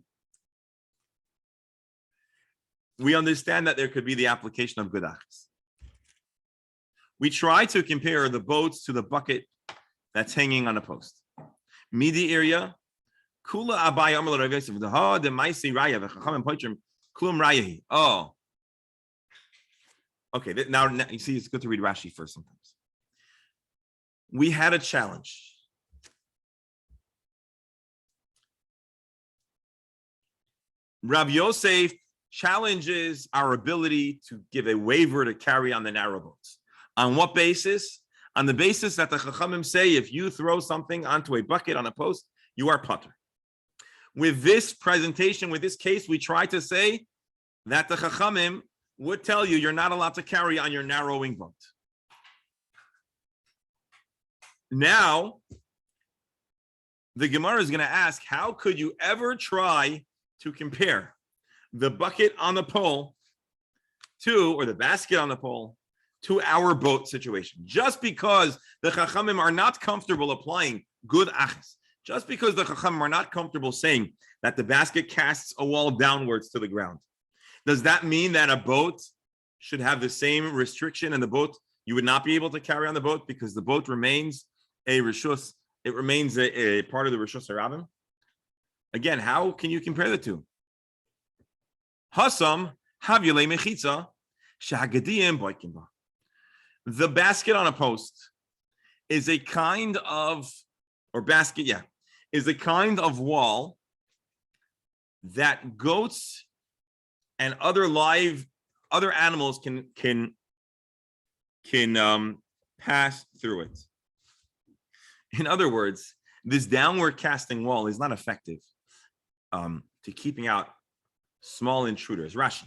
We understand that there could be the application of good achis. We try to compare the boats to the bucket that's hanging on a post. Midi area. Kula Abai Amar Rav Yosef. The Maisi Raya v'Chacham Poitrim Klum Rayahi. Oh. Okay. Now you see, it's good to read Rashi first sometimes. We had a challenge. Rav Yosef challenges our ability to give a waiver to carry on the narrow boats. On what basis? On the basis that the Chachamim say if you throw something onto a bucket on a post, you are potter. With this presentation, with this case, we try to say that the Chachamim would tell you you're not allowed to carry on your narrowing boat. Now, the Gemara is going to ask, how could you ever try to compare the bucket on the pole to, or the basket on the pole, to our boat situation? Just because the Chachamim are not comfortable applying good achas, just because the Chachamim are not comfortable saying that the basket casts a wall downwards to the ground, does that mean that a boat should have the same restriction, and the boat, you would not be able to carry on the boat because the boat remains a rishus, it remains a part of the rishus harabim? Again, how can you compare the two? Hasam havile mechitza shagadiyim boikim ba. The basket on a post is a kind of, or basket, yeah, is a kind of wall that goats and other animals can pass through it. In other words, this downward casting wall is not effective to keeping out small intruders. Rashi.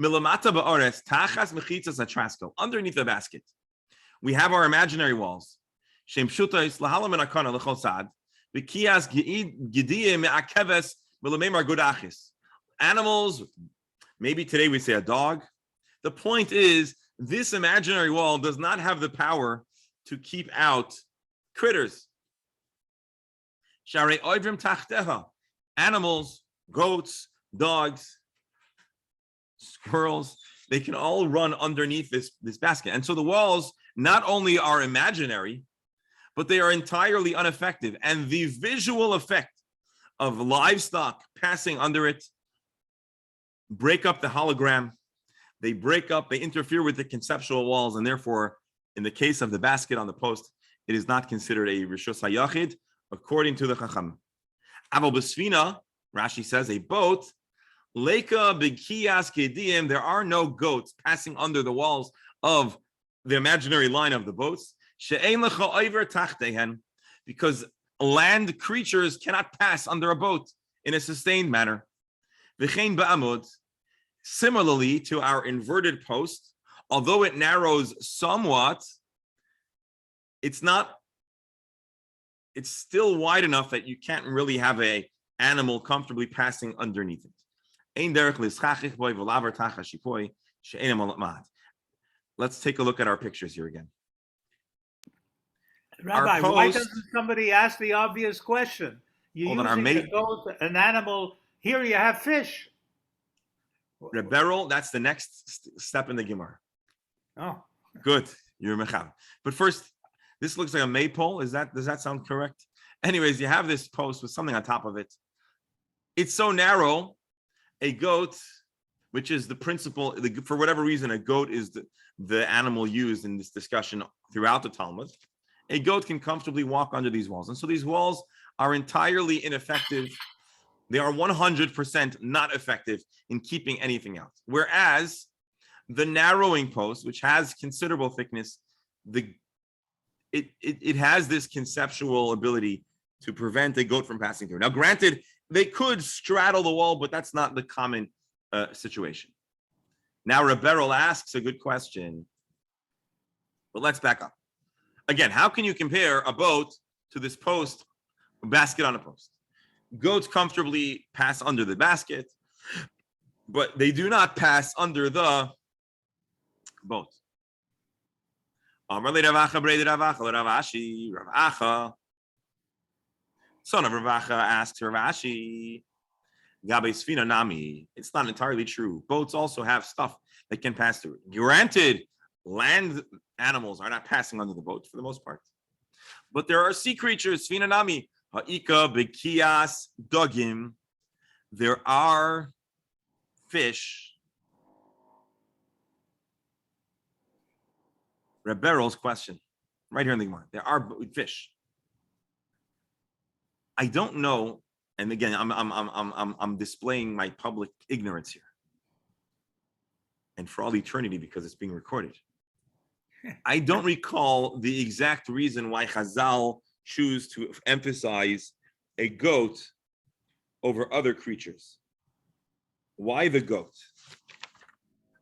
Milamata ba'ores tachas mechitzas atrasko. Underneath the basket, we have our imaginary walls. Shem shutais lahalam and akana lechosad. B'kias gidiyim me'akeves milamemar gudachis. Animals, maybe today we say a dog. The point is, this imaginary wall does not have the power to keep out critters. Sharei oivrim tachteha. Animals, goats, dogs, squirrels, they can all run underneath this basket. And so the walls not only are imaginary, but they are entirely ineffective. And the visual effect of livestock passing under it break up the hologram. They break up, they interfere with the conceptual walls, and therefore, in the case of the basket on the post, it is not considered a rishus hayachid, according to the Chacham. Aval b'sfina, Rashi says, a boat, leka b'kiyas kediyim, there are no goats passing under the walls of the imaginary line of the boats, she'ein lecha oiver tachtehen, because land creatures cannot pass under a boat in a sustained manner. V'chein ba'amud, similarly to our inverted post, although it narrows somewhat, it's still wide enough that you can't really have an animal comfortably passing underneath it. Let's take a look at our pictures here again. Rabbi, post, why doesn't somebody ask the obvious question? You're using a goat, an animal. Here you have fish. Reberol, that's the next step in the Gemara. Oh, good. You're mechav. But first, this looks like a maypole. Does that sound correct? Anyways, you have this post with something on top of it. It's so narrow. A goat, which is the principle, for whatever reason, a goat is the animal used in this discussion throughout the Talmud. A goat can comfortably walk under these walls. And so these walls are entirely ineffective. They are 100% not effective in keeping anything out. Whereas the narrowing post, which has considerable thickness, it has this conceptual ability to prevent a goat from passing through. Now, granted, they could straddle the wall, but that's not the common situation. Now, Reberol asks a good question, but let's back up. Again, how can you compare a boat to this post, a basket on a post? Goats comfortably pass under the basket, but they do not pass under the boat. Son of Ravacha asks Rav Ashi, Gabe Sfina Nami. It's not entirely true. Boats also have stuff that can pass through. Granted, land animals are not passing under the boat for the most part. But there are sea creatures, Sfina Nami, Ha'ika, Bekias, Dogim. There are fish. Reberol's question, right here in the Gemara. There are fish. I don't know, and again, I'm displaying my public ignorance here, and for all eternity because it's being recorded. I don't recall the exact reason why Chazal choose to emphasize a goat over other creatures. Why the goat?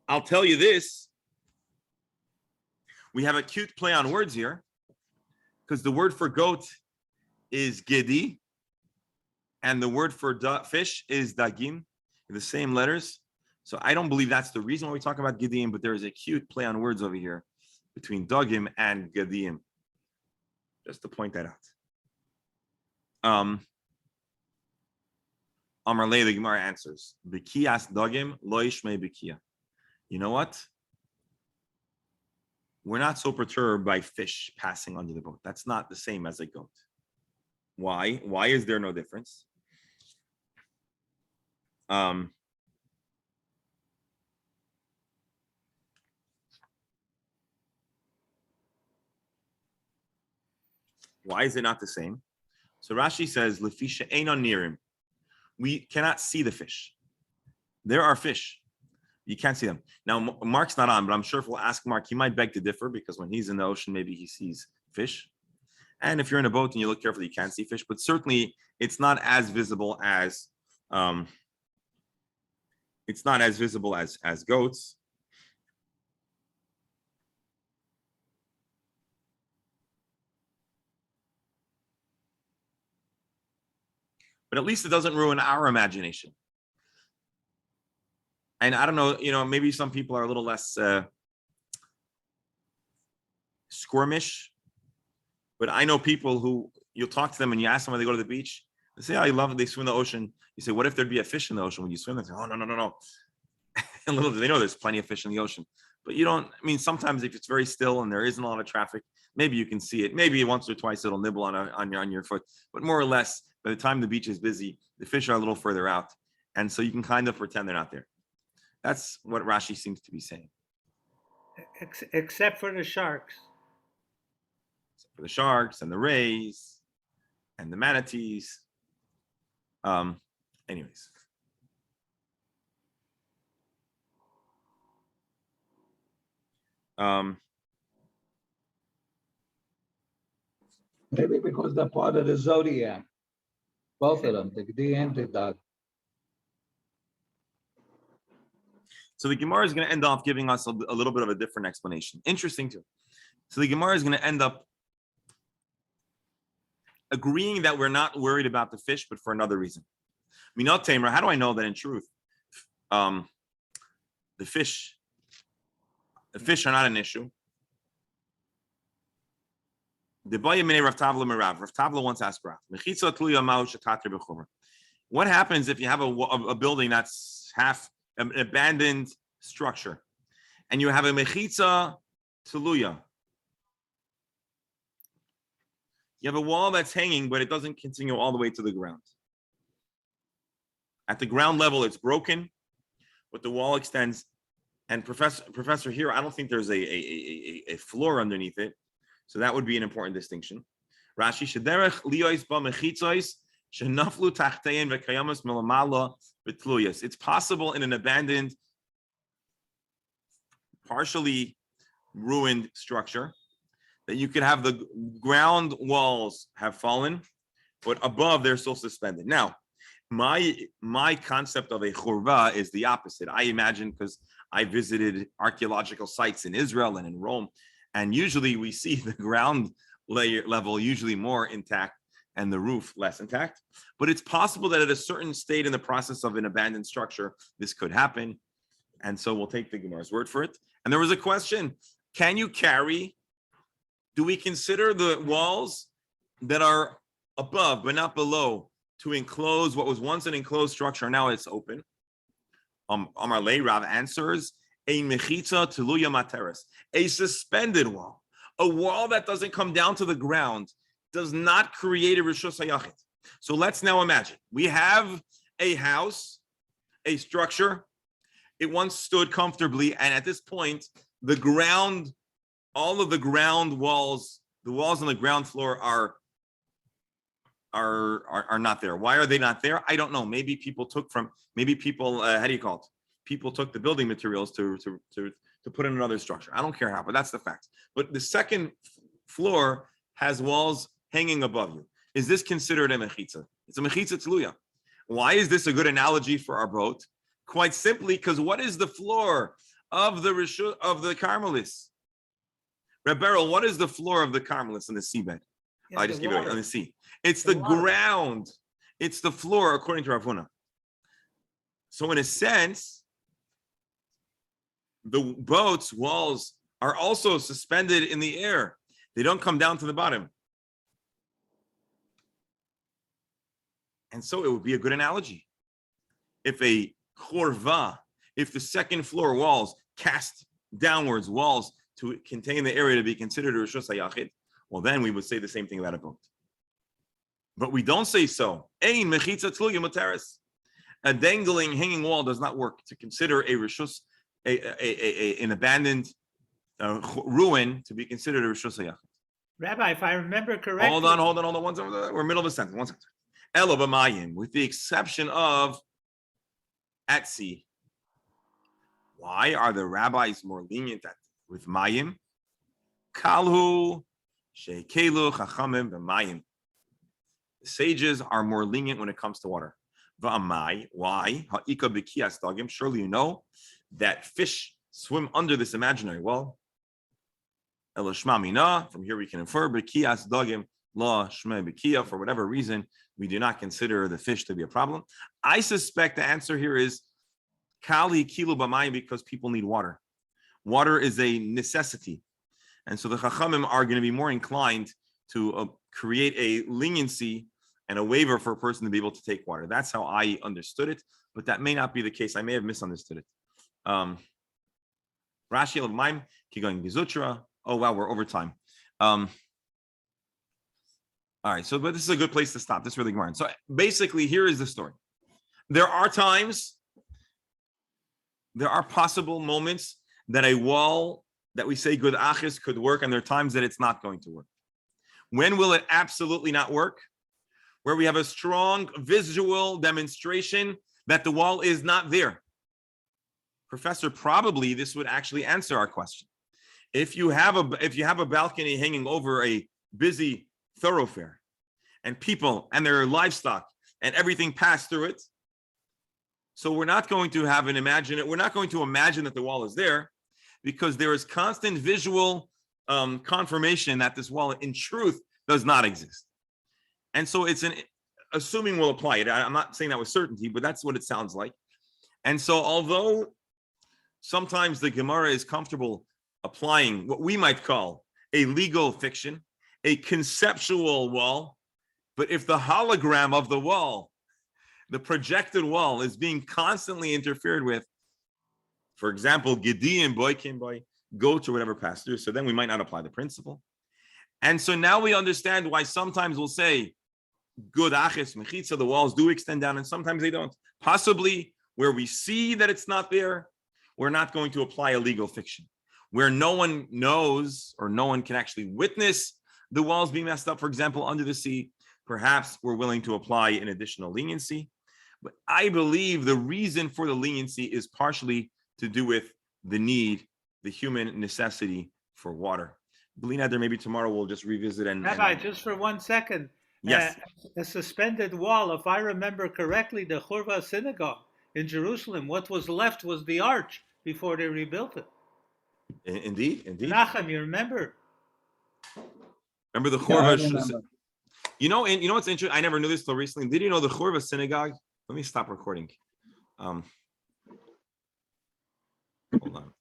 I'll tell you this. We have a cute play on words here, because the word for goat is gedi, and the word for fish is dagim, the same letters. So I don't believe that's the reason why we talk about gedim, but there is a cute play on words over here between dagim and gedim. Just to point that out. Amar Lei, the Gemara answers, Bikiyas dagim lo yishmei bikiya. You know what? We're not so perturbed by fish passing under the boat. That's not the same as a goat. Why? Why is there no difference? Why is it not the same? So Rashi says, Lefisha einon nirim. We cannot see the fish. There are fish. You can't see them. Now, Mark's not on, but I'm sure if we'll ask Mark, he might beg to differ, because when he's in the ocean, maybe he sees fish. And if you're in a boat and you look carefully, you can't see fish, but certainly it's not as visible as goats. But at least it doesn't ruin our imagination. And I don't know, maybe some people are a little less squirmish, but I know people who you'll talk to them and you ask them when they go to the beach, they say, oh, I love it, they swim in the ocean. You say, what if there'd be a fish in the ocean when you swim? They say, oh, no. And little do they know there's plenty of fish in the ocean. But sometimes if it's very still and there isn't a lot of traffic, maybe you can see it. Maybe once or twice it'll nibble on your foot. But more or less, by the time the beach is busy, the fish are a little further out. And so you can kind of pretend they're not there. That's what Rashi seems to be saying. Except for the sharks. Except for the sharks and the rays and the manatees. Anyways. Maybe because they're part of the zodiac. Both of them, the Gedi and the Dag. So the Gemara is going to end off giving us a little bit of a different explanation. Interesting too. So the Gemara is going to end up agreeing that we're not worried about the fish, but for another reason. Minot Tamer, how do I know that in truth the fish are not an issue? Rav Tavla once asked Rav, what happens if you have a building that's half an abandoned structure and you have a mechitza teluya? You have a wall that's hanging, but it doesn't continue all the way to the ground. At the ground level, it's broken, but the wall extends. And Professor, here, I don't think there's a floor underneath it. So that would be an important distinction. Rashi, shederech liyos ba mechitzois shenaflu tachtein v'kayamas melamala v'tluyas. It's possible in an abandoned, partially ruined structure that you could have the ground walls have fallen, but above they're still suspended. Now, my concept of a churva is the opposite. I imagine, because I visited archaeological sites in Israel and in Rome, and usually we see the ground level usually more intact and the roof less intact. But it's possible that at a certain state in the process of an abandoned structure, this could happen. And so we'll take the Gemara's word for it. And there was a question, do we consider the walls that are above but not below to enclose what was once an enclosed structure, now it's open? Amar Lei, Rav answers, a mechitza teluya materis, a suspended wall, a wall that doesn't come down to the ground, does not create a rishus hayachid. So let's now imagine we have a house, a structure. It once stood comfortably, and at this point, the ground, all of the ground walls, the walls on the ground floor are not there. Why are they not there? I don't know. Maybe people how do you call it? People took the building materials to put in another structure. I don't care how, but that's the fact. But the second floor has walls hanging above you. Is this considered a mechitza? It's a mechitza teluya. Why is this a good analogy for our boat? Quite simply because what is the floor of the Rishus of the Carmelists. Reb Beryl, what is the floor of the Carmelists on the seabed? Yes, I just the give it away water. on the sea. It's The the water. ground. It's the floor, according to Rav Huna. So, in a sense, the boat's walls are also suspended in the air. They don't come down to the bottom. And so it would be a good analogy. If a chorva, if the second floor walls cast downwards walls to contain the area to be considered a Rishus HaYachid, well, then we would say the same thing about a boat. But we don't say so. Ein mechitza tluya muteres. A dangling, hanging wall does not work to consider a Rishus, an abandoned ruin to be considered a Rishus HaYachid. Rabbi, if I remember correctly. Hold on. We're middle of a sentence. 1 second. Elo b'mayim, with the exception of at sea. Why are the rabbis more lenient with mayim? Kalhu sheikelu chachamim b'mayim. The sages are more lenient when it comes to water. V'amai, why? Ha'ika b'kiyas dagim. Surely you know that fish swim under this imaginary well. Elo shma mina. From here we can infer b'kiyas dagim la shma b'kiya. For whatever reason, we do not consider the fish to be a problem. I suspect the answer here is kali kilu b'mayim, because people need water. Water is a necessity. And so the Chachamim are going to be more inclined to create a leniency and a waiver for a person to be able to take water. That's how I understood it, but that may not be the case. I may have misunderstood it. Rashi of Maim, Kigoin Gizutra. Oh, wow, we're over time. All right, but this is a good place to stop. This is really Gemara. So basically, here is the story. There are possible moments that a wall that we say good achis could work, and there are times that it's not going to work. When will it absolutely not work? Where we have a strong visual demonstration that the wall is not there. Professor, probably this would actually answer our question. If you have a balcony hanging over a busy thoroughfare, and people and their livestock and everything pass through it, so we're not going to imagine that the wall is there, because there is constant visual confirmation that this wall in truth does not exist. And so it's assuming we'll apply it. I'm not saying that with certainty, but that's what it sounds like. And so although sometimes the Gemara is comfortable applying what we might call a legal fiction, a conceptual wall, but if the hologram of the wall, the projected wall, is being constantly interfered with, for example, Gideon boy came by, goats or whatever passed through, so then we might not apply the principle. And so now we understand why sometimes we'll say good achis mechitza, the walls do extend down, and sometimes they don't. Possibly where we see that it's not there, we're not going to apply a legal fiction. Where no one knows or no one can actually witness the walls being messed up, for example, under the sea, perhaps we're willing to apply an additional leniency. But I believe the reason for the leniency is partially to do with the need, the human necessity for water. Belina, there maybe tomorrow we'll just revisit and Rabbi, just for 1 second. Yes. A suspended wall, if I remember correctly, the Churva synagogue in Jerusalem, what was left was the arch before they rebuilt it. Indeed. Nachem, you remember? Remember the Yeah, I Churva? remember. You know what's interesting? I never knew this till recently. Did you know the Churva synagogue? Let me stop recording. Hold on.